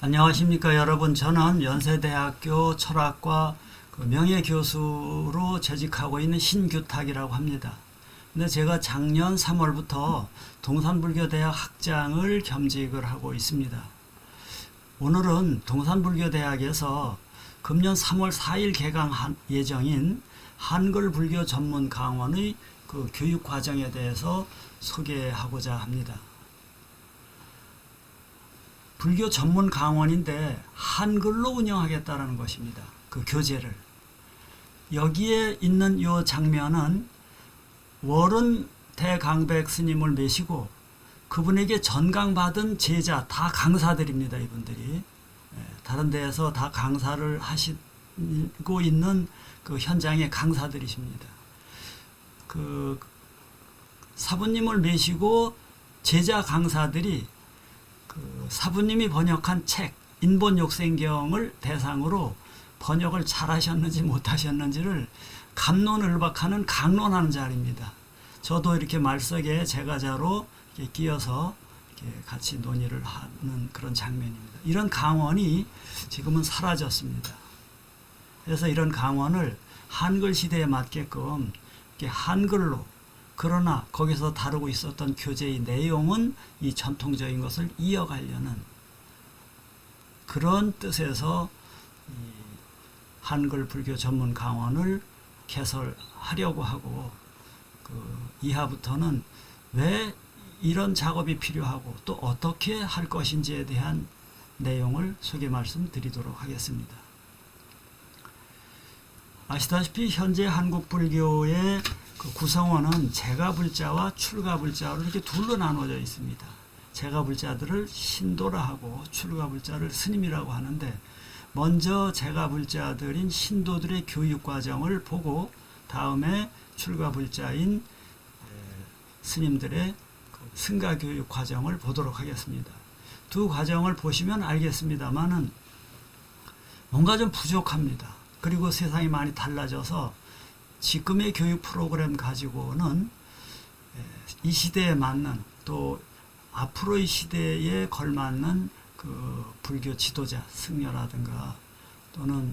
안녕하십니까 여러분. 저는 연세대학교 철학과 명예교수로 재직하고 있는 신규탁이라고 합니다. 근데 제가 작년 3월부터 동산불교대학 학장을 겸직을 하고 있습니다. 오늘은 동산불교대학에서 금년 3월 4일 개강 예정인 한글 불교 전문 강원의 교육 과정에 대해서 소개하고자 합니다. 불교 전문 강원인데 한글로 운영하겠다는 것입니다. 그 교재를. 여기에 있는 이 장면은 월은 대강백 스님을 모시고 그분에게 전강받은 제자, 다 강사들입니다. 이분들이. 다른 데에서 다 강사를 하시고 있는 그 현장의 강사들이십니다. 그 사부님을 모시고 제자 강사들이 사부님이 번역한 책 인본욕생경을 대상으로 번역을 잘하셨는지 못하셨는지를 갑론을박하는 강론하는 자리입니다. 저도 이렇게 말석에 제가자로 이렇게 끼어서 이렇게 같이 논의를 하는 그런 장면입니다. 이런 강원이 지금은 사라졌습니다. 그래서 이런 강원을 한글 시대에 맞게끔 이렇게 한글로, 그러나 거기서 다루고 있었던 교재의 내용은 이 전통적인 것을 이어가려는 그런 뜻에서 이 한글 불교 전문 강원을 개설하려고 하고, 이하부터는 왜 이런 작업이 필요하고 또 어떻게 할 것인지에 대한 내용을 소개 말씀드리도록 하겠습니다. 아시다시피 현재 한국 불교의 구성원은 제가불자와 출가불자로 이렇게 둘로 나눠져 있습니다. 제가불자들을 신도라 하고 출가불자를 스님이라고 하는데, 먼저 제가불자들인 신도들의 교육 과정을 보고 다음에 출가불자인 스님들의 승가교육 과정을 보도록 하겠습니다. 두 과정을 보시면 알겠습니다만은 뭔가 좀 부족합니다. 그리고 세상이 많이 달라져서 지금의 교육 프로그램 가지고는 이 시대에 맞는, 또 앞으로의 시대에 걸맞는 불교 지도자, 승려라든가 또는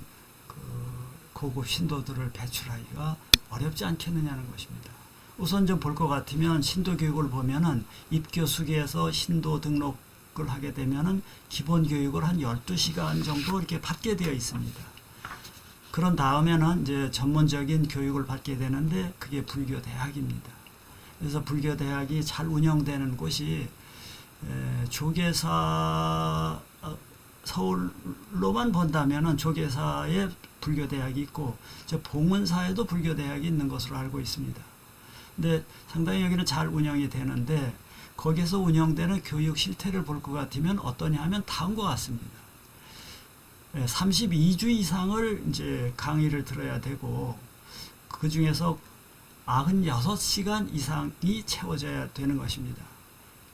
고급 신도들을 배출하기가 어렵지 않겠느냐는 것입니다. 우선 좀 볼 것 같으면 신도 교육을 보면은 입교수계에서 신도 등록을 하게 되면은 기본 교육을 한 12시간 정도 이렇게 받게 되어 있습니다. 그런 다음에는 이제 전문적인 교육을 받게 되는데 그게 불교대학입니다. 그래서 불교대학이 잘 운영되는 곳이 조계사, 서울로만 본다면은 조계사에 불교대학이 있고 저 봉은사에도 불교대학이 있는 것으로 알고 있습니다. 근데 상당히 여기는 잘 운영이 되는데, 거기서 운영되는 교육 실태를 볼 것 같으면 어떠냐 하면 다음과 같습니다. 32주 이상을 이제 강의를 들어야 되고, 그 중에서 96시간 이상이 채워져야 되는 것입니다.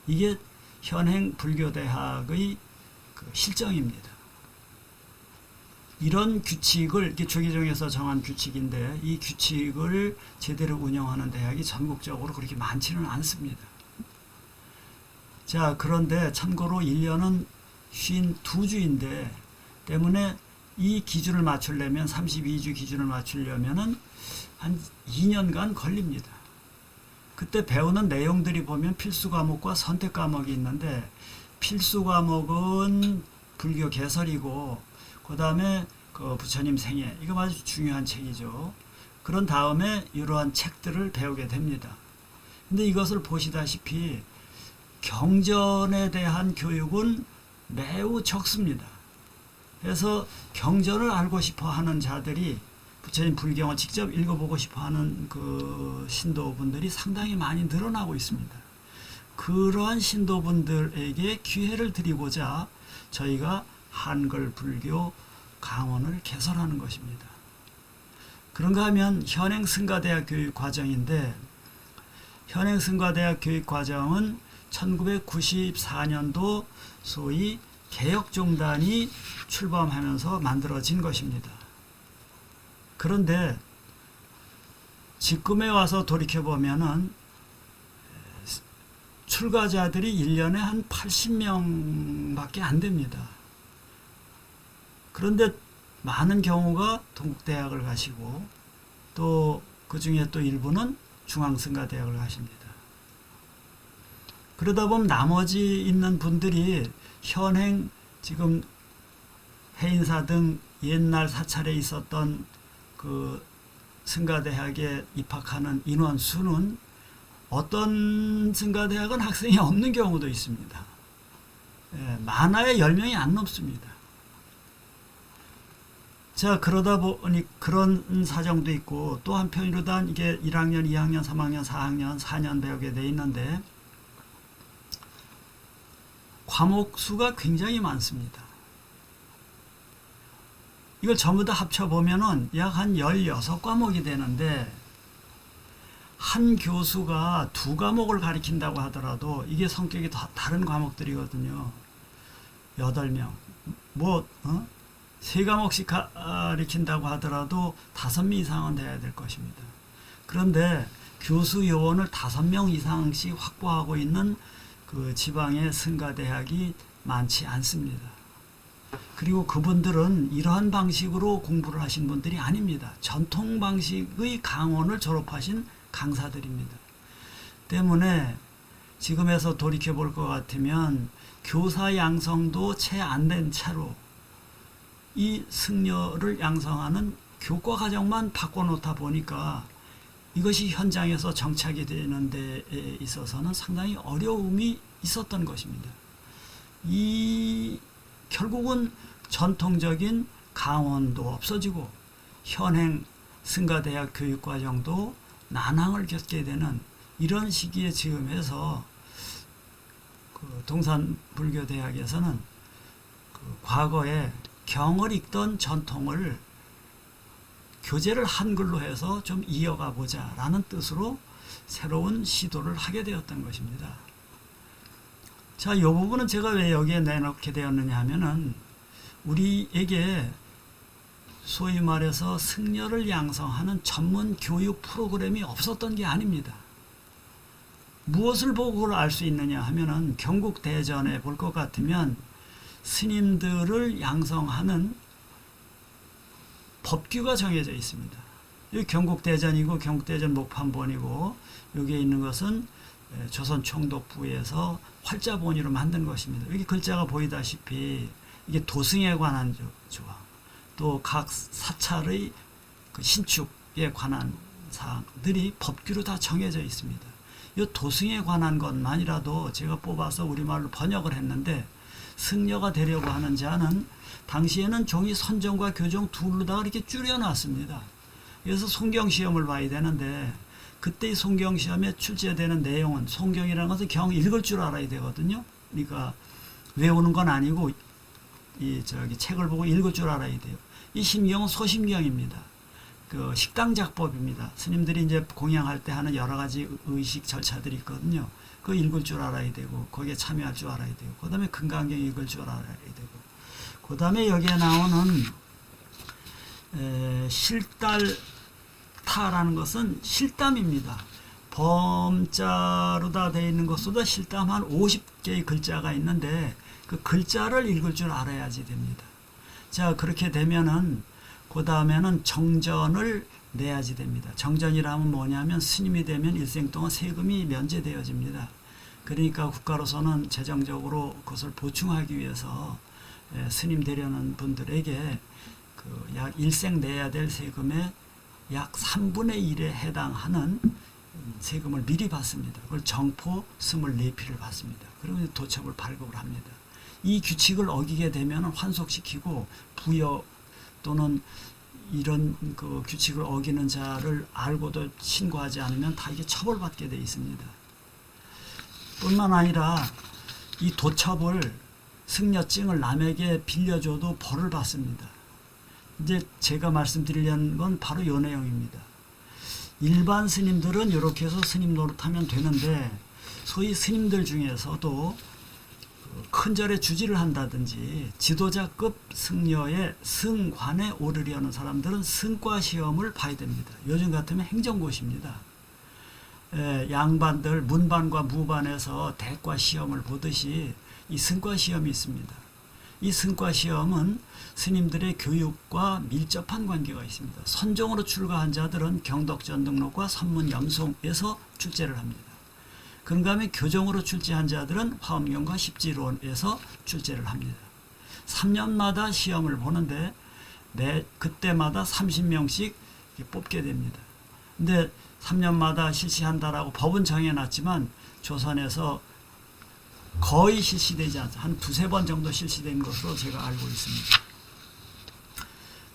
이게 현행 불교대학의 실정입니다. 이런 규칙을, 이렇게 조계종에서 정한 규칙인데, 이 규칙을 제대로 운영하는 대학이 전국적으로 그렇게 많지는 않습니다. 자, 그런데 참고로 1년은 52주인데, 때문에 이 기준을 맞추려면, 32주 기준을 맞추려면은 한 2년간 걸립니다. 그때 배우는 내용들이 보면 필수 과목과 선택 과목이 있는데, 필수 과목은 불교 개설이고, 그 다음에 부처님 생애, 이거 아주 중요한 책이죠. 그런 다음에 이러한 책들을 배우게 됩니다. 근데 이것을 보시다시피 경전에 대한 교육은 매우 적습니다. 그래서 경전을 알고 싶어 하는 자들이, 부처님 불경을 직접 읽어보고 싶어 하는 그 신도분들이 상당히 많이 늘어나고 있습니다. 그러한 신도분들에게 기회를 드리고자 저희가 한글 불교 강원을 개설하는 것입니다. 그런가 하면 현행 승가대학 교육 과정인데, 현행 승가대학 교육 과정은 1994년도 소위 개혁종단이 출범하면서 만들어진 것입니다. 그런데 지금에 와서 돌이켜보면은 출가자들이 1년에 한 80명밖에 안 됩니다. 그런데 많은 경우가 동국대학을 가시고 또 그 중에 또 일부는 중앙승가대학을 가십니다. 그러다 보면 나머지 있는 분들이 현행 지금 해인사 등 옛날 사찰에 있었던 그 승가대학에 입학하는 인원 수는 어떤 승가대학은 학생이 없는 경우도 있습니다. 많아야 10명이 안 넘습니다. 자, 그러다 보니 그런 사정도 있고 또 한편으로는 이게 1학년, 2학년, 3학년, 4학년, 4년 배우게 돼 있는데 과목 수가 굉장히 많습니다. 이걸 전부 다 합쳐보면은 약 한 16과목이 되는데 한 교수가 2과목을 가르친다고 하더라도 이게 성격이 다른 과목들이거든요. 8명. 3과목씩 가르친다고 하더라도 5명 이상은 돼야 될 것입니다. 그런데 교수 요원을 5명 이상씩 확보하고 있는 그 지방의 승가대학이 많지 않습니다. 그리고 그분들은 이러한 방식으로 공부를 하신 분들이 아닙니다. 전통 방식의 강원을 졸업하신 강사들입니다. 때문에 지금에서 돌이켜 볼 것 같으면 교사 양성도 채 안 된 채로 이 승려를 양성하는 교과 과정만 바꿔놓다 보니까 이것이 현장에서 정착이 되는 데 있어서는 상당히 어려움이 있었던 것입니다. 결국은 전통적인 강원도 없어지고 현행 승가대학 교육과정도 난항을 겪게 되는 이런 시기에 지금에서 그 동산불교대학에서는 그 과거에 경을 읽던 전통을 교재를 한글로 해서 좀 이어가 보자 라는 뜻으로 새로운 시도를 하게 되었던 것입니다. 자, 이 부분은 제가 왜 여기에 내놓게 되었느냐 하면은 우리에게 소위 말해서 승려를 양성하는 전문 교육 프로그램이 없었던 게 아닙니다. 무엇을 보고 그걸 알 수 있느냐 하면은 경국대전에 볼 것 같으면 스님들을 양성하는 법규가 정해져 있습니다. 여기 경국대전이고 경국대전 목판본이고 여기에 있는 것은 조선 총독부에서 활자본위로 만든 것입니다. 여기 글자가 보이다시피 이게 도승에 관한 조항, 또 각 사찰의 그 신축에 관한 사항들이 법규로 다 정해져 있습니다. 이 도승에 관한 것만이라도 제가 뽑아서 우리말로 번역을 했는데 승려가 되려고 하는 자는 당시에는 종이 선정과 교정 둘로 다 이렇게 줄여놨습니다. 그래서 송경시험을 봐야 되는데 그때 송경시험에 출제되는 내용은 송경이라는 것은 경 읽을 줄 알아야 되거든요. 그러니까 외우는 건 아니고 책을 보고 읽을 줄 알아야 돼요. 이 심경은 소심경입니다. 그 식당 작법입니다. 스님들이 이제 공양할 때 하는 여러 가지 의식 절차들이 있거든요. 그거 읽을 줄 알아야 되고 거기에 참여할 줄 알아야 되고 그 다음에 금강경 읽을 줄 알아야 되고 그 다음에 여기에 나오는 실달타라는 것은 실담입니다. 범자로 다 되어 있는 것보다 실담 한 50개의 글자가 있는데 그 글자를 읽을 줄 알아야지 됩니다. 자, 그렇게 되면은 그 다음에는 정전을 내야지 됩니다. 정전이라면 뭐냐면 스님이 되면 일생 동안 세금이 면제되어집니다. 그러니까 국가로서는 재정적으로 그것을 보충하기 위해서 스님 되려는 분들에게 그 약 일생 내야 될 세금의 약 3분의 1에 해당하는 세금을 미리 받습니다. 그걸 정포 24피를 받습니다. 그러면 도첩을 발급을 합니다. 이 규칙을 어기게 되면 환속시키고 부여 또는 이런 그 규칙을 어기는 자를 알고도 신고하지 않으면 다 이게 처벌받게 되어 있습니다. 뿐만 아니라 이 도첩을 승려증을 남에게 빌려줘도 벌을 받습니다. 이제 제가 말씀드리려는 건 바로 이 내용입니다. 일반 스님들은 이렇게 해서 스님 노릇하면 되는데 소위 스님들 중에서도 큰 절에 주지를 한다든지 지도자급 승려의 승관에 오르려는 사람들은 승과 시험을 봐야 됩니다. 요즘 같으면 행정고시입니다. 양반들 문반과 무반에서 대과 시험을 보듯이 이 승과 시험이 있습니다. 이 승과 시험은 스님들의 교육과 밀접한 관계가 있습니다. 선종으로 출가한 자들은 경덕전 등록과 선문 염송에서 출제를 합니다. 그런가 하면 교정으로 출제한 자들은 화엄경과 십지론에서 출제를 합니다. 3년마다 시험을 보는데 그때마다 30명씩 뽑게 됩니다. 근데 3년마다 실시한다라고 법은 정해놨지만 조선에서 거의 실시되지 않죠. 한 두세 번 정도 실시된 것으로 제가 알고 있습니다.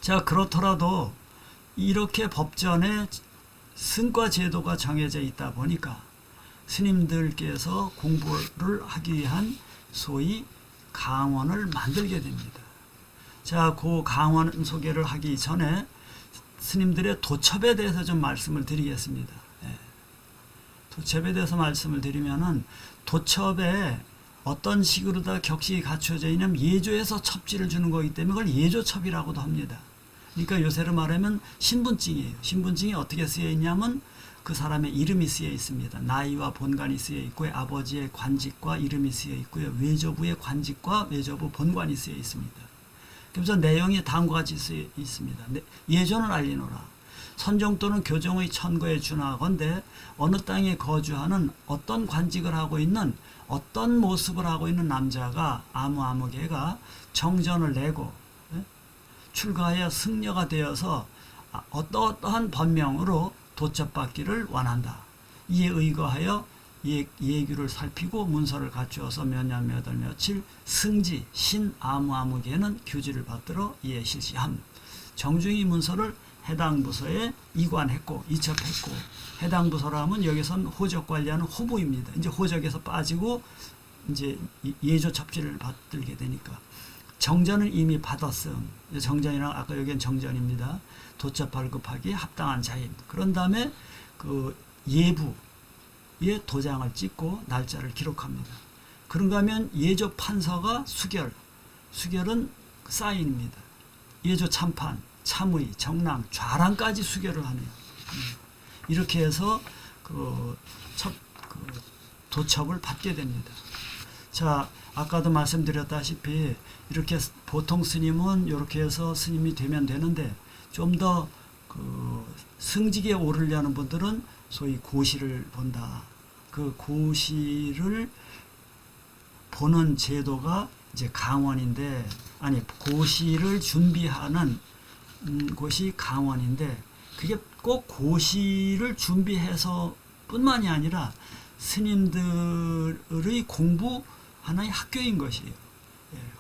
자, 그렇더라도 이렇게 법전에 승과 제도가 정해져 있다 보니까 스님들께서 공부를 하기 위한 소위 강원을 만들게 됩니다. 자, 그 강원 소개를 하기 전에 스님들의 도첩에 대해서 좀 말씀을 드리겠습니다. 도첩에 대해서 말씀을 드리면은 도첩에 어떤 식으로 다 격식이 갖춰져 있냐면 예조에서 첩지를 주는 거기 때문에 그걸 예조첩이라고도 합니다. 그러니까 요새로 말하면 신분증이에요. 신분증이 어떻게 쓰여 있냐면 그 사람의 이름이 쓰여 있습니다. 나이와 본관이 쓰여 있고요. 아버지의 관직과 이름이 쓰여 있고요. 외조부의 관직과 외조부 본관이 쓰여 있습니다. 그래서 내용이 다음과 같이 쓰여 있습니다. 예조는 알리노라. 선종 또는 교정의 천거에 준하건대 어느 땅에 거주하는 어떤 관직을 하고 있는 어떤 모습을 하고 있는 남자가 아무개가 정전을 내고 출가하여 승려가 되어서 어떠한 법명으로 도첩받기를 원한다. 이에 의거하여 예규를 살피고 문서를 갖추어서 몇 년 몇 월 며칠 승지 신 아무개는 규지를 받들어 이에 실시함. 정중히 문서를 해당 부서에 이관했고 이첩했고, 해당 부서라면 여기선 호적 관리하는 호부입니다. 이제 호적에서 빠지고 이제 예조 첩지를 받들게 되니까 정전은 이미 받았음. 정전이랑 아까 여기는 정전입니다. 도첩 발급하기에 합당한 자임. 그런 다음에 그 예부에 도장을 찍고 날짜를 기록합니다. 그런가 하면 예조 판서가 수결은 사인입니다. 예조 참판, 참의, 정랑, 좌랑까지 수결을 하네요. 이렇게 해서 도첩을 받게 됩니다. 자, 아까도 말씀드렸다시피 이렇게 보통 스님은 이렇게 해서 스님이 되면 되는데 좀 더 승직에 오르려는 분들은 소위 고시를 본다. 그 고시를 보는 제도가 이제 강원인데, 아니 고시를 준비하는 곳이 강원인데, 그게 꼭 고시를 준비해서 뿐만이 아니라 스님들의 공부 하나의 학교인 것이에요.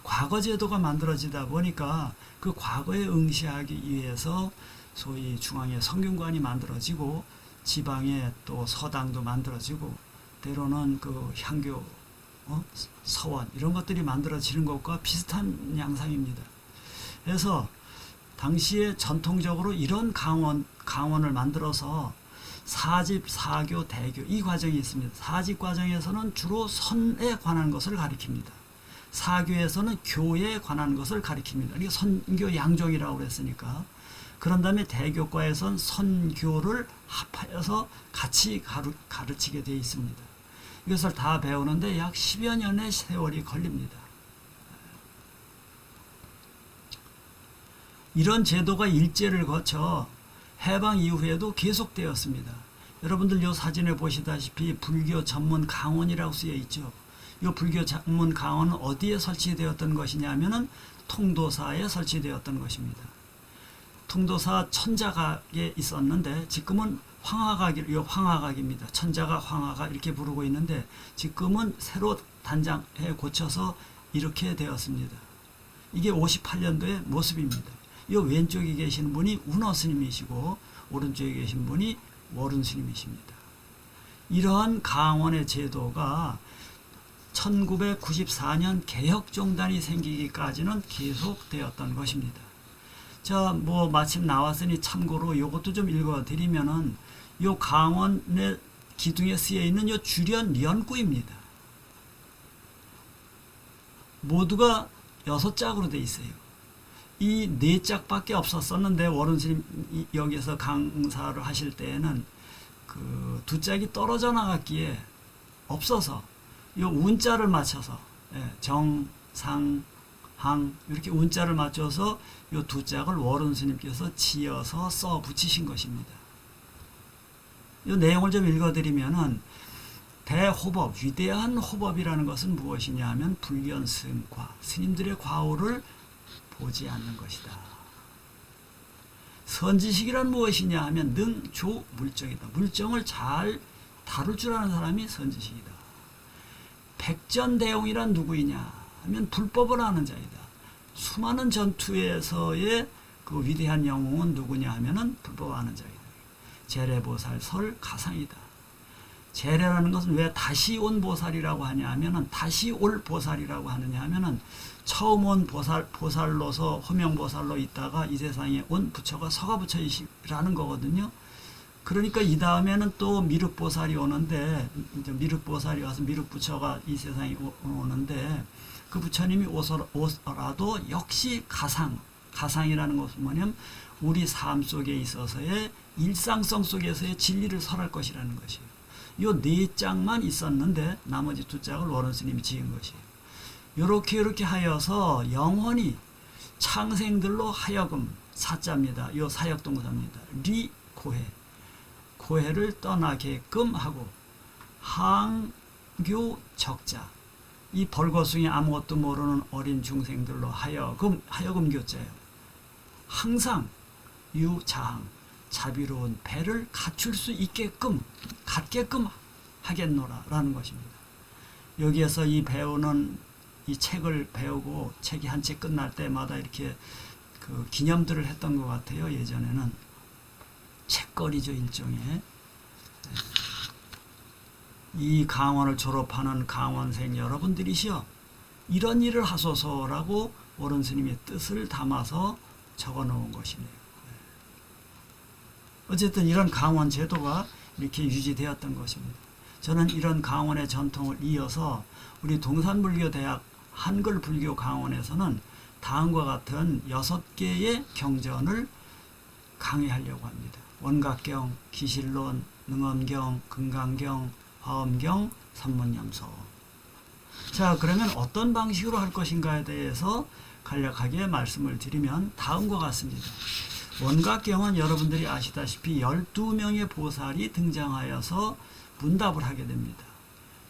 과거 제도가 만들어지다 보니까 그 과거에 응시하기 위해서 소위 중앙에 성균관이 만들어지고 지방에 또 서당도 만들어지고 때로는 그 향교, 서원 이런 것들이 만들어지는 것과 비슷한 양상입니다. 그래서 당시에 전통적으로 이런 강원을 만들어서 사집, 사교, 대교 이 과정이 있습니다. 사집 과정에서는 주로 선에 관한 것을 가리킵니다. 사교에서는 교에 관한 것을 가리킵니다. 그러니까 선교 양종이라고 그랬으니까. 그런 다음에 대교과에서는 선교를 합하여서 같이 가르치게 되어 있습니다. 이것을 다 배우는데 약 10여 년의 세월이 걸립니다. 이런 제도가 일제를 거쳐 해방 이후에도 계속되었습니다. 여러분들 이 사진에 보시다시피 불교 전문 강원이라고 쓰여 있죠. 이 불교 전문 강원은 어디에 설치되었던 것이냐면은 통도사에 설치되었던 것입니다. 통도사 천자각에 있었는데 지금은 황하각입니다. 천자각, 황하각 이렇게 부르고 있는데 지금은 새로 단장해 고쳐서 이렇게 되었습니다. 이게 58년도의 모습입니다. 이 왼쪽에 계신 분이 운어 스님이시고 오른쪽에 계신 분이 월운 스님이십니다. 이러한 강원의 제도가 1994년 개혁종단이 생기기까지는 계속되었던 것입니다. 자, 뭐 마침 나왔으니 참고로 이것도 좀 읽어드리면은 요 강원의 기둥에 쓰여 있는 요 주련 연구입니다. 모두가 6짝으로 되어 있어요. 이 4짝밖에 없었었는데 월운 스님 여기서 강사를 하실 때에는 그 2짝이 떨어져 나갔기에 없어서 요 운자를 맞춰서 정상하에 항 이렇게 운자를 맞춰서 이 두 짝을 월운 스님께서 지어서 써 붙이신 것입니다. 이 내용을 좀 읽어드리면은 대호법, 위대한 호법이라는 것은 무엇이냐 하면 불견 스승과 스님들의 과오를 보지 않는 것이다. 선지식이란 무엇이냐 하면 능조 물정이다. 물정을 잘 다룰 줄 아는 사람이 선지식이다. 백전대용이란 누구이냐 하면 불법을 아는 자이다. 수많은 전투에서의 그 위대한 영웅은 누구냐 하면은 불법 아는 자이다. 재래보살 설 가상이다. 재래라는 것은 왜 다시 온 보살이라고 하냐 하면은 다시 올 보살이라고 하느냐 하면은 처음 온 보살로서 호명보살로 있다가 이 세상에 온 부처가 서가부처이시라는 거거든요. 그러니까 이 다음에는 또 미륵보살이 오는데 이제 미륵보살이 와서 미륵부처가 이 세상에 오는데 그 부처님이 오서라도 역시 가상이라는 것은 뭐냐면 우리 삶 속에 있어서의 일상성 속에서의 진리를 설할 것이라는 것이에요. 요 네 짝만 있었는데 나머지 두 짝을 원원 스님이 지은 것이에요. 요렇게 하여서 영원히 창생들로 하여금 사자입니다. 요 사역동사입니다. 리고해 고해를 떠나게끔 하고 항교 적자 이 벌거숭이 아무것도 모르는 어린 중생들로 하여금 교자예요. 항상 유자항 자비로운 배를 갖출 수 있게끔 갖게끔 하겠노라 라는 것입니다. 여기에서 이 배우는 이 책을 배우고 책이 한 책 끝날 때마다 이렇게 그 기념들을 했던 것 같아요. 예전에는 책거리죠, 일종의. 이 강원을 졸업하는 강원생 여러분들이시여 이런 일을 하소서라고 오른 스님의 뜻을 담아서 적어 놓은 것이네요. 어쨌든 이런 강원 제도가 이렇게 유지되었던 것입니다. 저는 이런 강원의 전통을 이어서 우리 동산불교대학 한글불교 강원에서는 다음과 같은 6개의 경전을 강의하려고 합니다. 원각경, 기실론, 능엄경, 금강경, 화엄경, 산문염소. 자, 그러면 어떤 방식으로 할 것인가에 대해서 간략하게 말씀을 드리면 다음과 같습니다. 원각경은 여러분들이 아시다시피 12명의 보살이 등장하여서 문답을 하게 됩니다.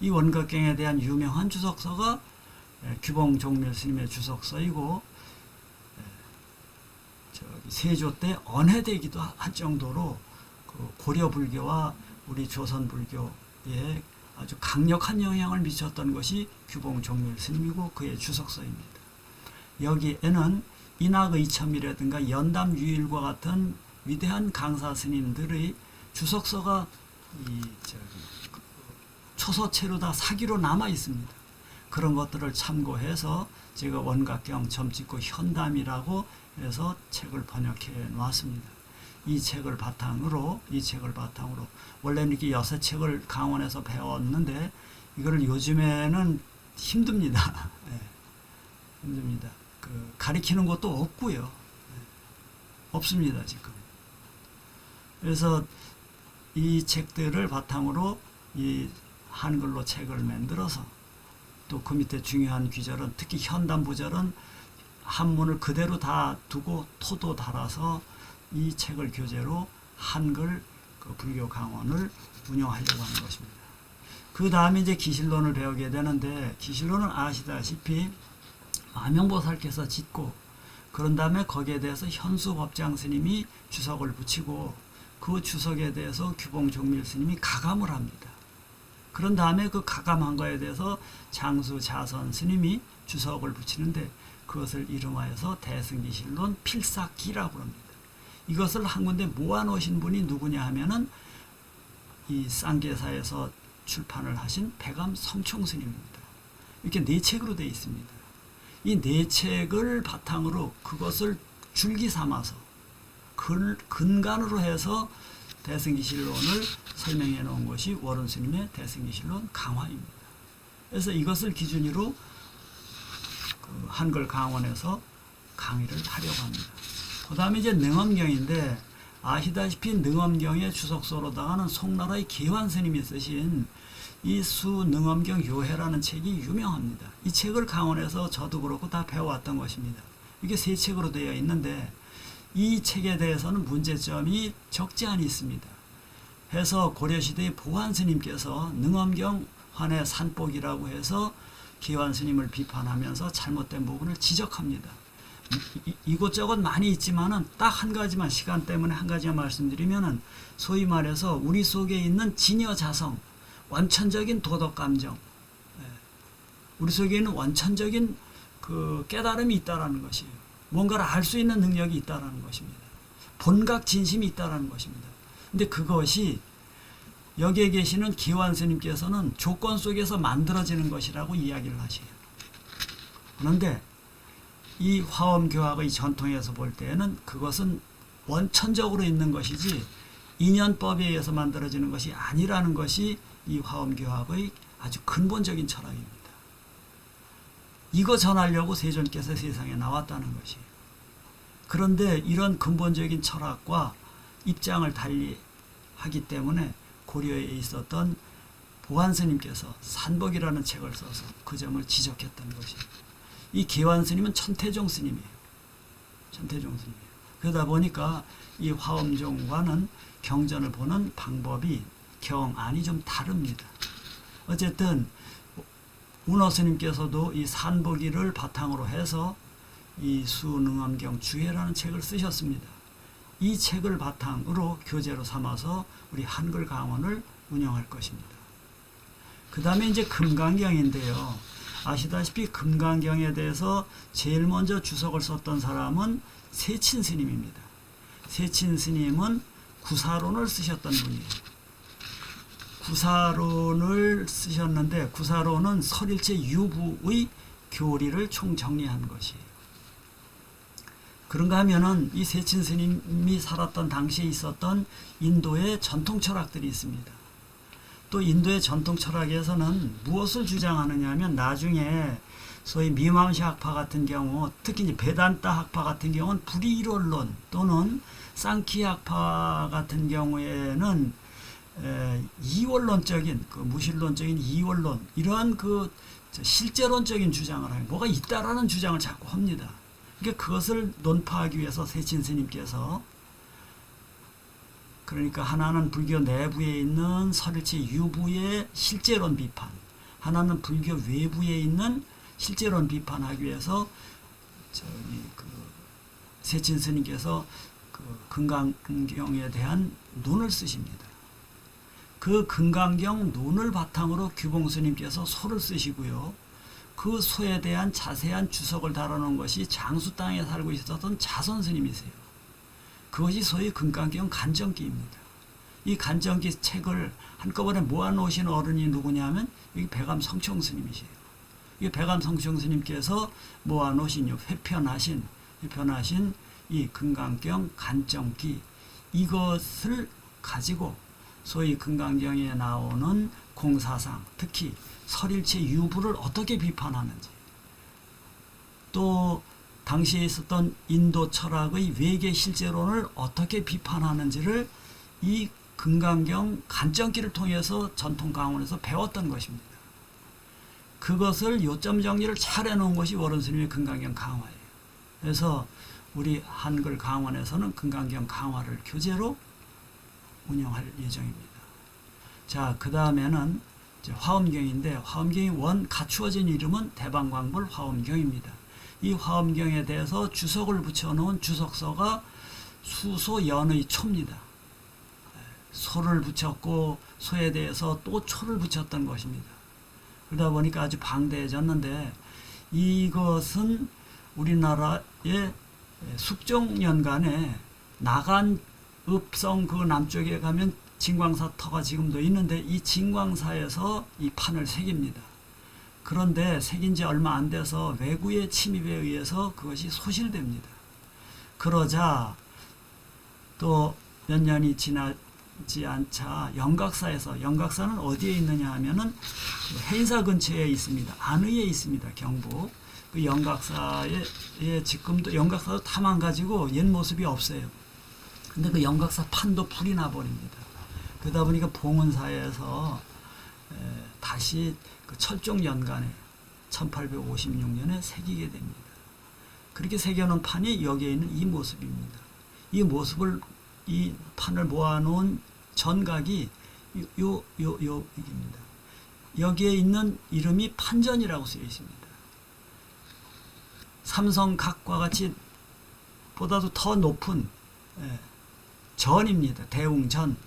이 원각경에 대한 유명한 주석서가 규봉종밀 스님의 주석서이고 세조 때 언해되기도 할 정도로 그 고려불교와 우리 조선불교에 아주 강력한 영향을 미쳤던 것이 규봉종밀 스님이고 그의 주석서입니다. 여기에는 인학의첨이라든가 연담유일과 같은 위대한 강사 스님들의 주석서가 초서체로 다 사기로 남아 있습니다. 그런 것들을 참고해서 제가 원각경 점찍고 현담이라고 해서 책을 번역해 놨습니다. 이 책을 바탕으로 원래는 이렇게 6책을 강원에서 배웠는데 이거를 요즘에는 힘듭니다. 네, 힘듭니다. 가리키는 것도 없고요. 네, 없습니다 지금. 그래서 이 책들을 바탕으로 이 한글로 책을 만들어서 또 그 밑에 중요한 귀절은 특히 현담부절은 한문을 그대로 다 두고 토도 달아서 이 책을 교재로 한글 그 불교 강원을 운영하려고 하는 것입니다. 그 다음에 이제 기실론을 배우게 되는데 기실론은 아시다시피 마명보살께서 짓고 그런 다음에 거기에 대해서 현수법장 스님이 주석을 붙이고 그 주석에 대해서 규봉종밀 스님이 가감을 합니다. 그런 다음에 그 가감한 거에 대해서 장수자선 스님이 주석을 붙이는데 그것을 이름하여서 대승기실론 필사기라고 합니다. 이것을 한 군데 모아놓으신 분이 누구냐 하면은 이 쌍계사에서 출판을 하신 백암 성총 스님입니다. 이렇게 4책으로 되어 있습니다. 이 4책을 바탕으로 그것을 줄기 삼아서 근간으로 해서 대승기실론을 설명해 놓은 것이 월운 스님의 대승기실론 강화입니다. 그래서 이것을 기준으로 그 한글 강원에서 강의를 하려고 합니다. 그 다음에 이제 능엄경인데 아시다시피 능엄경의 주석서로다가는 송나라의 계환 스님이 쓰신 이 수능엄경 요해라는 책이 유명합니다. 이 책을 강원에서 저도 그렇고 다 배워왔던 것입니다. 이게 세 책으로 되어 있는데 이 책에 대해서는 문제점이 적지 않이 있습니다. 해서 고려시대의 보환스님께서 능엄경 환의 산복이라고 해서 기환스님을 비판하면서 잘못된 부분을 지적합니다. 이곳저곳 많이 있지만은 딱 한 가지만, 시간 때문에 한 가지만 말씀드리면은, 소위 말해서 우리 속에 있는 진여자성, 원천적인 도덕감정, 우리 속에 있는 원천적인 그 깨달음이 있다라는 것이에요. 뭔가를 알 수 있는 능력이 있다라는 것입니다. 본각 진심이 있다라는 것입니다. 근데 그것이 여기에 계시는 기환 스님께서는 조건 속에서 만들어지는 것이라고 이야기를 하셔요. 그런데 이 화엄교학의 전통에서 볼 때는 그것은 원천적으로 있는 것이지 인연법에 의해서 만들어지는 것이 아니라는 것이 이 화엄교학의 아주 근본적인 철학입니다. 이거 전하려고 세존께서 세상에 나왔다는 것이에요. 그런데 이런 근본적인 철학과 입장을 달리 하기 때문에 고려에 있었던 보환스님께서 산복이라는 책을 써서 그 점을 지적했던 것이에요. 이 기환스님은 천태종 스님이에요. 천태종 스님이에요. 그러다 보니까 이 화엄종과는 경전을 보는 방법이 경안이 좀 다릅니다. 어쨌든 운어 스님께서도 이 산복이를 바탕으로 해서 이 수능엄경 주해라는 책을 쓰셨습니다. 이 책을 바탕으로 교재로 삼아서 우리 한글 강원을 운영할 것입니다. 그 다음에 이제 금강경인데요. 아시다시피 금강경에 대해서 제일 먼저 주석을 썼던 사람은 세친 스님입니다. 세친 스님은 구사론을 쓰셨던 분이에요. 구사론을 쓰셨는데 구사론은 설일체 유부의 교리를 총정리한 것이에요. 그런가 하면은 이 세친 스님이 살았던 당시에 있었던 인도의 전통 철학들이 있습니다. 또 인도의 전통 철학에서는 무엇을 주장하느냐 하면 나중에 소위 미망시 학파 같은 경우, 특히 이제 베단타 학파 같은 경우는 불이론론 또는 쌍키 학파 같은 경우에는 이원론적인 그 무신론적인 이원론 이러한 그 실제론적인 주장을 하요. 뭐가 있다라는 주장을 자꾸 합니다. 그러니까 그것을 논파하기 위해서 세친 스님께서 그러니까 하나는 불교 내부에 있는 설일체 유부의 실제론 비판, 하나는 불교 외부에 있는 실제론 비판하기 위해서 세친 스님께서 그 금강경에 대한 논을 쓰십니다. 그 금강경 논을 바탕으로 규봉 스님께서 소를 쓰시고요. 그 소에 대한 자세한 주석을 다뤄놓은 것이 장수 땅에 살고 있었던 자손 스님이세요. 그것이 소위 금강경 간정기입니다. 이 간정기 책을 한꺼번에 모아놓으신 어른이 누구냐면 여기 배감 성총 스님이세요. 이 배감 성총 스님께서 모아놓으신 회편하신 이 금강경 간정기 이것을 가지고 소위 금강경에 나오는 공사상, 특히 설일체 유부를 어떻게 비판하는지, 또 당시에 있었던 인도 철학의 외계 실제론을 어떻게 비판하는지를 이 금강경 간정기를 통해서 전통 강원에서 배웠던 것입니다. 그것을 요점 정리를 잘 해놓은 것이 워런 스님의 금강경 강화예요. 그래서 우리 한글 강원에서는 금강경 강화를 교재로 운영할 예정입니다. 자, 그 다음에는 화엄경인데 화엄경이 원 갖추어진 이름은 대방광불 화엄경입니다. 이 화엄경에 대해서 주석을 붙여놓은 주석서가 수소연의 초입니다. 소를 붙였고 소에 대해서 또 초를 붙였던 것입니다. 그러다 보니까 아주 방대해졌는데 이것은 우리나라의 숙종연간에 나간 읍성 그 남쪽에 가면 진광사 터가 지금도 있는데 이 진광사에서 이 판을 새깁니다. 그런데 새긴 지 얼마 안 돼서 외구의 침입에 의해서 그것이 소실됩니다. 그러자 또 몇 년이 지나지 않자 영각사에서, 영각사는 어디에 있느냐 하면은 해인사 근처에 있습니다. 안의에 있습니다. 경북. 그 영각사의 지금도 영각사도 다 망가지고 옛 모습이 없어요. 근데 그 영각사 판도 불이 나버립니다. 그러다 보니까 봉은사에서 다시 그 철종 연간에 1856년에 새기게 됩니다. 그렇게 새겨놓은 판이 여기에 있는 이 모습입니다. 이 모습을 이 판을 모아놓은 전각이 여기입니다. 여기에 있는 이름이 판전이라고 쓰여 있습니다. 삼성각과 같이 보다도 더 높은 전입니다. 대웅전.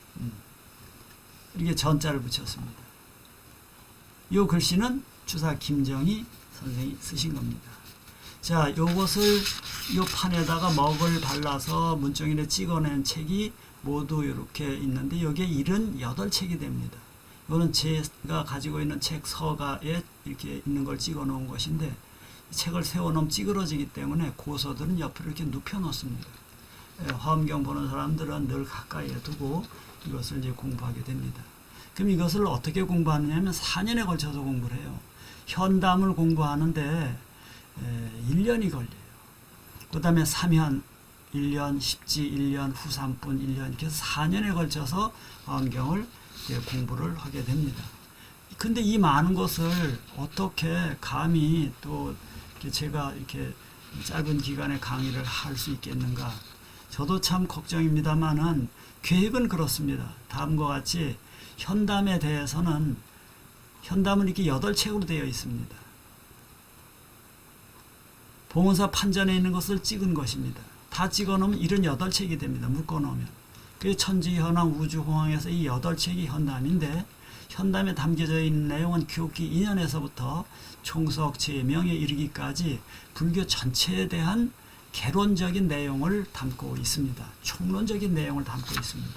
이렇게 전자를 붙였습니다. 이 글씨는 주사 김정희 선생이 쓰신 겁니다. 자, 요것을 요 판에다가 먹을 발라서 문종일에 찍어낸 책이 모두 이렇게 있는데 여기에 78책이 됩니다. 이거는 제가 가지고 있는 책 서가에 이렇게 있는 걸 찍어 놓은 것인데 책을 세워놓으면 찌그러지기 때문에 고서들은 옆으로 이렇게 눕혀 놓습니다. 화엄경 보는 사람들은 늘 가까이에 두고 이것을 이제 공부하게 됩니다. 그럼 이것을 어떻게 공부하느냐면 4년에 걸쳐서 공부를 해요. 현담을 공부하는데 1년이 걸려요. 그 다음에 3현 1년, 십지 1년, 후삼분 1년 이렇게 해서 4년에 걸쳐서 화엄경을 공부를 하게 됩니다. 근데 이 많은 것을 어떻게 감히 또 제가 이렇게 짧은 기간에 강의를 할 수 있겠는가? 저도 참 걱정입니다만은 계획은 그렇습니다. 다음과 같이 현담에 대해서는 현담은 이렇게 8책으로 되어 있습니다. 봉은사 판전에 있는 것을 찍은 것입니다. 다 찍어놓으면 78책이 됩니다. 묶어놓으면. 그 천지현황 우주홍황에서 이 8책이 현담인데 현담에 담겨져 있는 내용은 교기 2년에서부터 총석 제명에 이르기까지 불교 전체에 대한 개론적인 내용을 담고 있습니다. 총론적인 내용을 담고 있습니다.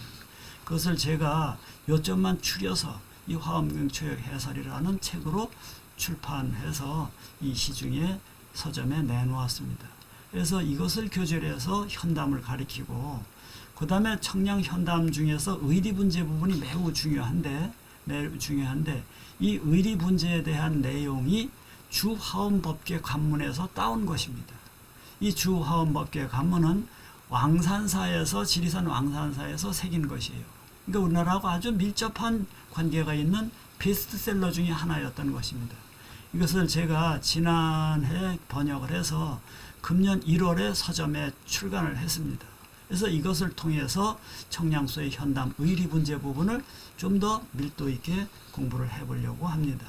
그것을 제가 요점만 추려서 이 화엄경초역 해설이라는 책으로 출판해서 이 시중에 서점에 내놓았습니다. 그래서 이것을 교재해서 현담을 가리키고 그 다음에 청량 현담 중에서 의리분재 부분이 매우 중요한데 이 의리분재에 대한 내용이 주화엄법계 관문에서 따온 것입니다. 이 주화엄법계 관문은 왕산사에서 지리산 왕산사에서 새긴 것이에요. 그러니까 우리나라하고 아주 밀접한 관계가 있는 베스트셀러 중에 하나였던 것입니다. 이것을 제가 지난해 번역을 해서 금년 1월에 서점에 출간을 했습니다. 그래서 이것을 통해서 청량소의 현담 의리분재 부분을 좀 더 밀도 있게 공부를 해보려고 합니다.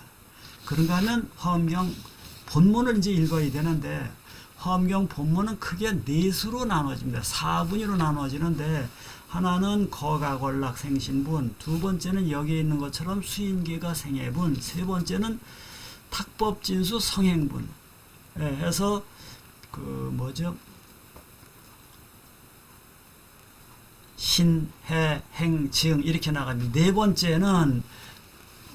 그런가 하면 화엄경 본문을 이제 읽어야 되는데 화엄경 본문은 크게 4수로 나눠집니다. 4분위로 나눠지는데 하나는 거가권락 생신분, 두 번째는 여기에 있는 것처럼 수인계가 생해분, 세 번째는 탁법진수 성행분 해서 신해 행증 이렇게 나갑니다. 네 번째는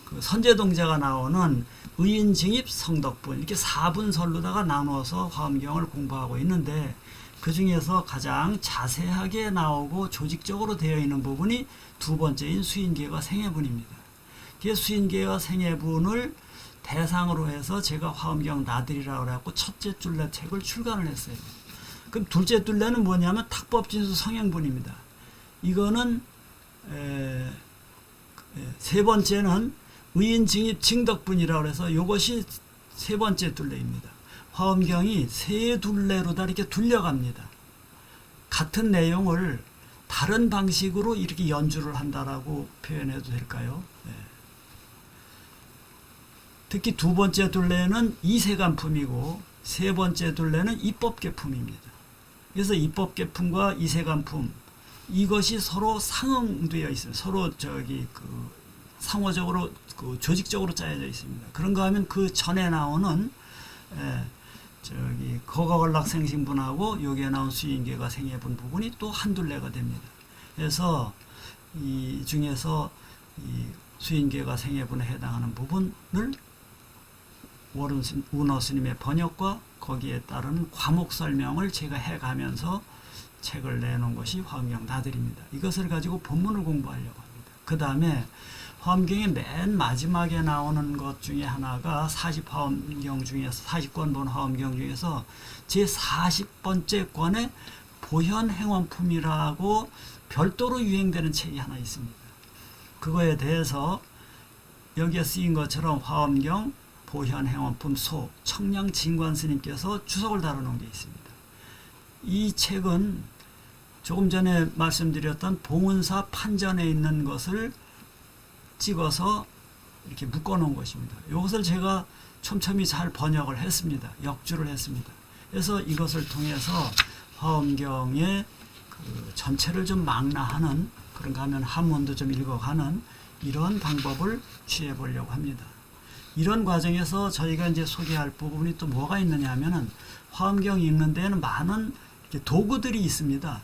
그 선제동자가 나오는 의인증입 성덕분 이렇게 4분설로다가 나누어서 화엄경을 공부하고 있는데 그 중에서 가장 자세하게 나오고 조직적으로 되어 있는 부분이 두 번째인 수인계가 생해분입니다. 그 수인계가 생해분을 대상으로 해서 제가 화엄경 나들이라고 해갖고 첫째 둘레 책을 출간을 했어요. 그럼 둘째 둘레는 뭐냐면 탁법진수 성행분입니다. 이거는 세 번째는 의인증입 증덕분이라고 해서 이것이 세 번째 둘레입니다. 화엄경이 세 둘레로 다 이렇게 둘려갑니다. 같은 내용을 다른 방식으로 이렇게 연주를 한다라고 표현해도 될까요? 특히 두 번째 둘레는 이세간품이고 세 번째 둘레는 입법계품입니다. 그래서 입법계품과 이세간품 이것이 서로 상응되어 있습니다. 서로 상호적으로 조직적으로 짜여져 있습니다. 그런가 하면 그 전에 나오는 거가권락 생신분하고 여기에 나온 수인계가 생해분 부분이 또 한 둘레가 됩니다. 그래서 이 중에서 이 수인계가 생해분에 해당하는 부분을 운어 스님의 번역과 거기에 따른 과목 설명을 제가 해가면서 책을 내놓은 것이 화엄경 나들입니다. 이것을 가지고 본문을 공부하려고 합니다. 그 다음에 화엄경의 맨 마지막에 나오는 것 중에 하나가 40화엄경 중에서 40권 본 화엄경 중에서 제 40번째 권의 보현행원품이라고 별도로 유행되는 책이 하나 있습니다. 그거에 대해서 여기에 쓰인 것처럼 화엄경, 보현행원품, 소, 청량진관 스님께서 주석을 달아놓은 게 있습니다. 이 책은 조금 전에 말씀드렸던 봉은사 판전에 있는 것을 찍어서 이렇게 묶어놓은 것입니다. 이것을 제가 촘촘히 잘 번역을 했습니다. 역주를 했습니다. 그래서 이것을 통해서 화엄경의 그 전체를 좀 망라하는, 그런가 하면 한문도 좀 읽어가는 이런 방법을 취해 보려고 합니다. 이런 과정에서 저희가 이제 소개할 부분이 또 뭐가 있느냐 하면은 화엄경 읽는 데에는 많은 도구들이 있습니다.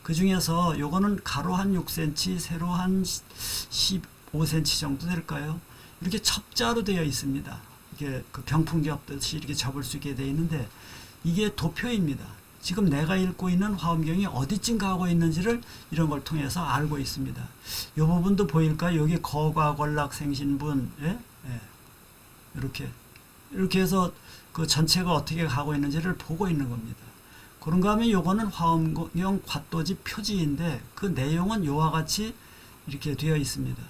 그 중에서 요거는 가로 한 6cm, 세로 한 15cm 정도 될까요? 이렇게 첩자로 되어 있습니다. 이게 그 병풍 접듯이 이렇게 접을 수 있게 되어 있는데, 이게 도표입니다. 지금 내가 읽고 있는 화엄경이 어디쯤 가고 있는지를 이런 걸 통해서 알고 있습니다. 이 부분도 보일까요? 여기 거과 권락 생신분, 예? 예. 이렇게 해서 그 전체가 어떻게 가고 있는지를 보고 있는 겁니다. 그런가 하면 요거는 화엄경 곽도지 표지인데, 그 내용은 요와 같이 이렇게 되어 있습니다.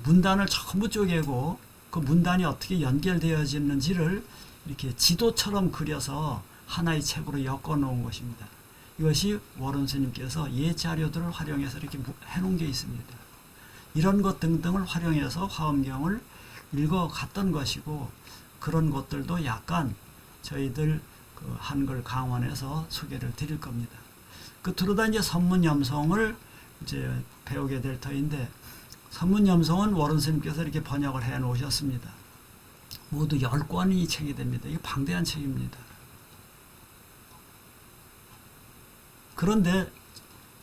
문단을 전부 쪼개고 그 문단이 어떻게 연결되어지는지를 이렇게 지도처럼 그려서 하나의 책으로 엮어 놓은 것입니다. 이것이 워런 스님께서 옛 자료들을 활용해서 이렇게 해놓은 게 있습니다. 이런 것 등등을 활용해서 화엄경을 읽어갔던 것이고, 그런 것들도 약간 저희들 그 한글 강원에서 소개를 드릴 겁니다. 끝으로다 이제 선문염송을 이제 배우게 될 터인데, 선문염송은 워런 스님께서 이렇게 번역을 해 놓으셨습니다. 모두 10권이 책이 됩니다. 이게 방대한 책입니다. 그런데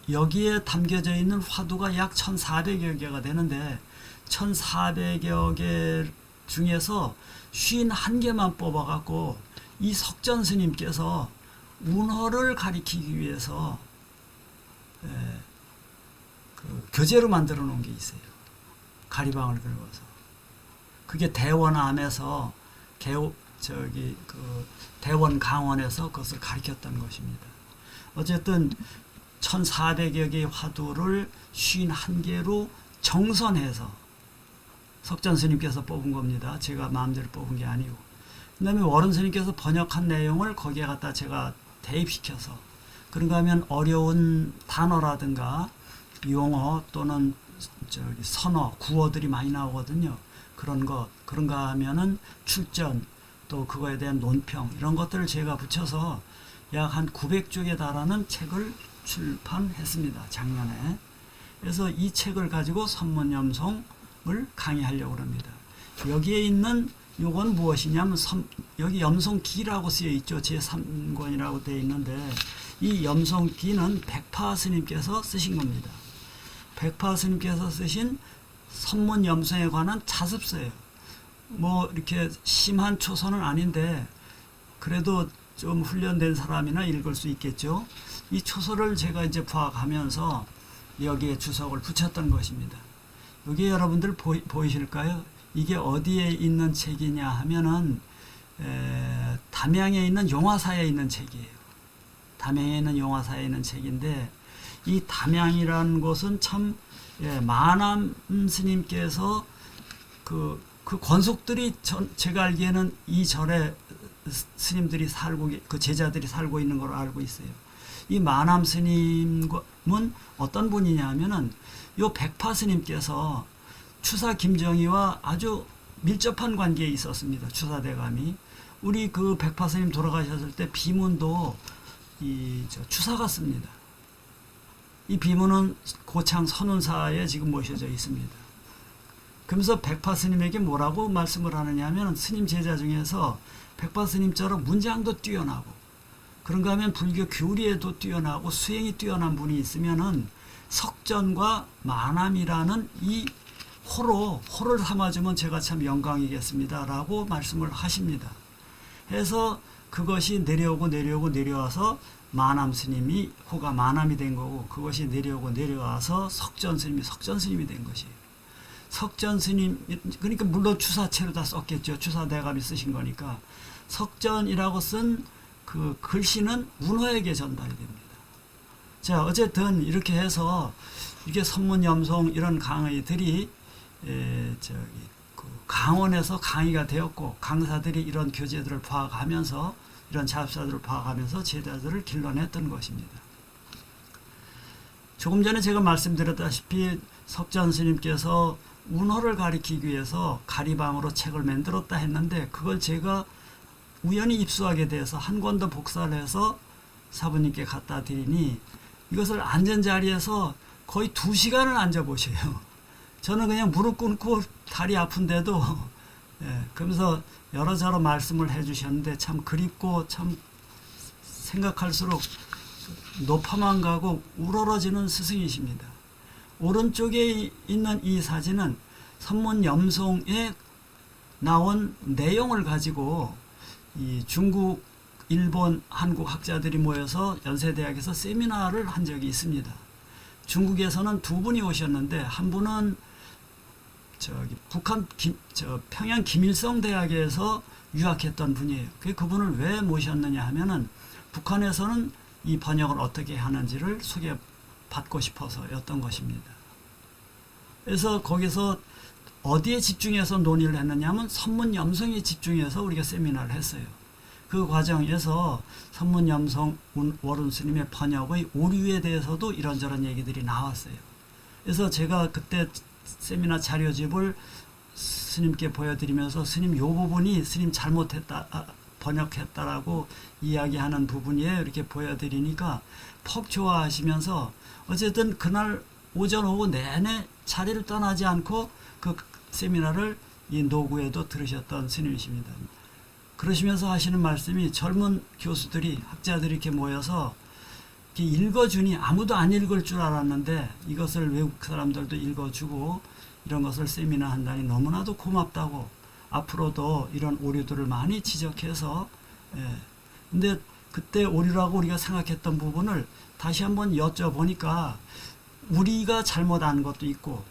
여기에 담겨져 있는 화두가 약 1400여 개가 되는데, 1400여 개 중에서 51개만 뽑아갖고 이 석전 스님께서 운허를 가리키기 위해서 그 교재로 만들어 놓은 게 있어요. 가리방을 긁어서. 그게 대원암에서 대원 강원에서 그것을 가르쳤던 것입니다. 어쨌든 1400여 개의 화두를 51개로 정선해서 석전 스님께서 뽑은 겁니다. 제가 마음대로 뽑은 게 아니고. 그 다음에 워런 스님께서 번역한 내용을 거기에 갖다 제가 대입시켜서, 그런가 하면 어려운 단어라든가 용어 또는 선어, 구어들이 많이 나오거든요. 그런 것, 그런가 하면은 출전, 또 그거에 대한 논평, 이런 것들을 제가 붙여서 약 한 900쪽에 달하는 책을 출판했습니다. 작년에. 그래서 이 책을 가지고 선문염송을 강의하려고 합니다. 여기에 있는 요건 무엇이냐면 여기 염송기라고 쓰여 있죠. 제3권이라고 되어 있는데, 이 염송기는 백파 스님께서 쓰신 겁니다. 백파 스님께서 쓰신 선문염송에 관한 자습서예요. 뭐 이렇게 심한 초서는 아닌데 그래도 좀 훈련된 사람이나 읽을 수 있겠죠. 이 초서를 제가 이제 부학하면서 여기에 주석을 붙였던 것입니다. 여기 여러분들 보이실까요? 이게 어디에 있는 책이냐 하면은 담양에 있는 용화사에 있는 책이에요. 담양에 있는 용화사에 있는 책인데, 이 담양이라는 곳은 참 마남 스님께서 그 권속들이 제가 알기에는 이 절에 스님들이 살고, 그 제자들이 살고 있는 걸로 알고 있어요. 이 마남 스님은 어떤 분이냐 하면은 요 백파 스님께서 추사 김정희와 아주 밀접한 관계에 있었습니다. 추사대감이. 우리 그 백파 스님 돌아가셨을 때 비문도 추사가 씁니다. 이 비문은 고창 선운사에 지금 모셔져 있습니다. 그러면서 백파 스님에게 뭐라고 말씀을 하느냐 하면, 스님 제자 중에서 백파 스님처럼 문장도 뛰어나고, 그런가 하면 불교 교리에도 뛰어나고 수행이 뛰어난 분이 있으면은 석전과 만암이라는 이 호를 삼아주면 제가 참 영광이겠습니다 라고 말씀을 하십니다. 해서 그것이 내려와서 만암 스님이 호가 만암이 된 거고, 그것이 내려와서 석전 스님이 된 것이에요. 석전 스님, 그러니까 물론 추사체로 다 썼겠죠. 추사대감이 쓰신 거니까. 석전이라고 쓴 그 글씨는 운호에게 전달이 됩니다. 자, 어쨌든 이렇게 해서 이게 선문염송 이런 강의들이 강원에서 강의가 되었고 강사들이 이런 교재들을 파악하면서 이런 잡사들을 파악하면서 제자들을 길러냈던 것입니다. 조금 전에 제가 말씀드렸다시피 석전 스님께서 운호를 가리키기 위해서 가리방으로 책을 만들었다 했는데 그걸 제가 우연히 입수하게 돼서 한 권 더 복사를 해서 사부님께 갖다 드리니 이것을 앉은 자리에서 거의 2시간을 앉아보세요. 저는 그냥 무릎 꿇고 다리 아픈데도 그러면서 여러저러 말씀을 해주셨는데 참 그립고 참 생각할수록 높아만 가고 우러러지는 스승이십니다. 오른쪽에 있는 이 사진은 선문염송에 나온 내용을 가지고 이 중국, 일본, 한국 학자들이 모여서 연세대학에서 세미나를 한 적이 있습니다. 중국에서는 2분이 오셨는데 한 분은 북한 평양 김일성 대학에서 유학했던 분이에요. 그분을 왜 모셨느냐 하면은 북한에서는 이 번역을 어떻게 하는지를 소개받고 싶어서였던 것입니다. 그래서 거기서 어디에 집중해서 논의를 했느냐 하면 선문염송에 집중해서 우리가 세미나를 했어요. 그 과정에서 선문염송 월운 스님의 번역의 오류에 대해서도 이런저런 얘기들이 나왔어요. 그래서 제가 그때 세미나 자료집을 스님께 보여드리면서 스님 요 부분이 스님 잘못했다 번역했다라고 이야기하는 부분이에요. 이렇게 보여드리니까 퍽 좋아하시면서 어쨌든 그날 오전 오후 내내 자리를 떠나지 않고 그 세미나를 이 노구에도 들으셨던 스님이십니다. 그러시면서 하시는 말씀이 젊은 교수들이 학자들이 이렇게 모여서 이렇게 읽어주니 아무도 안 읽을 줄 알았는데 이것을 외국 사람들도 읽어주고 이런 것을 세미나 한다니 너무나도 고맙다고 앞으로도 이런 오류들을 많이 지적해서 근데 그때 오류라고 우리가 생각했던 부분을 다시 한번 여쭤보니까 우리가 잘못한 것도 있고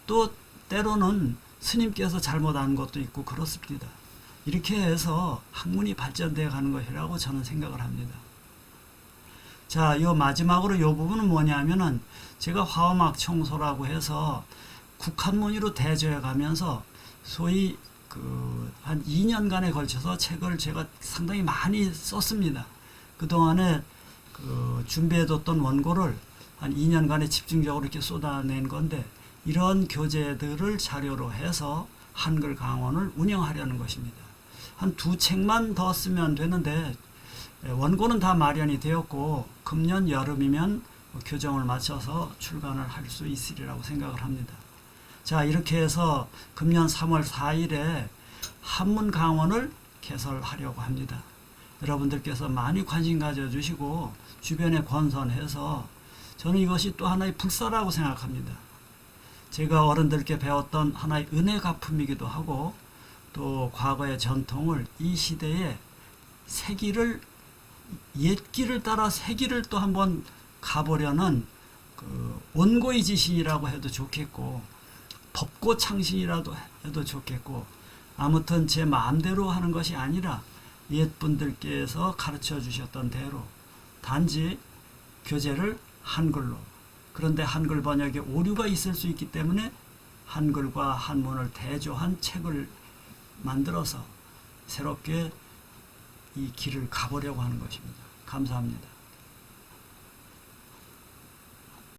또 때로는 스님께서 잘못한 것도 있고 그렇습니다. 이렇게 해서 학문이 발전되어 가는 것이라고 저는 생각을 합니다. 자, 요 마지막으로 요 부분은 뭐냐면은 제가 화엄학 청소라고 해서 국한문의로 대조해 가면서 소위 한 2년간에 걸쳐서 책을 제가 상당히 많이 썼습니다. 그동안에 준비해뒀던 원고를 한 2년간에 집중적으로 이렇게 쏟아낸 건데 이런 교재들을 자료로 해서 한글 강원을 운영하려는 것입니다. 한 2책만 더 쓰면 되는데 원고는 다 마련이 되었고 금년 여름이면 교정을 마쳐서 출간을 할 수 있으리라고 생각을 합니다. 자, 이렇게 해서 금년 3월 4일에 한문 강원을 개설하려고 합니다. 여러분들께서 많이 관심 가져주시고 주변에 권선해서 저는 이것이 또 하나의 불사라고 생각합니다. 제가 어른들께 배웠던 하나의 은혜 갚음이기도 하고 또 과거의 전통을 이 시대에 새길을 옛길을 따라 새길을 또 한번 가보려는 온고의 지신이라고 해도 좋겠고 법고창신이라도 해도 좋겠고 아무튼 제 마음대로 하는 것이 아니라 옛분들께서 가르쳐 주셨던 대로 단지 교재를 한글로 그런데 한글 번역에 오류가 있을 수 있기 때문에 한글과 한문을 대조한 책을 만들어서 새롭게 이 길을 가보려고 하는 것입니다. 감사합니다.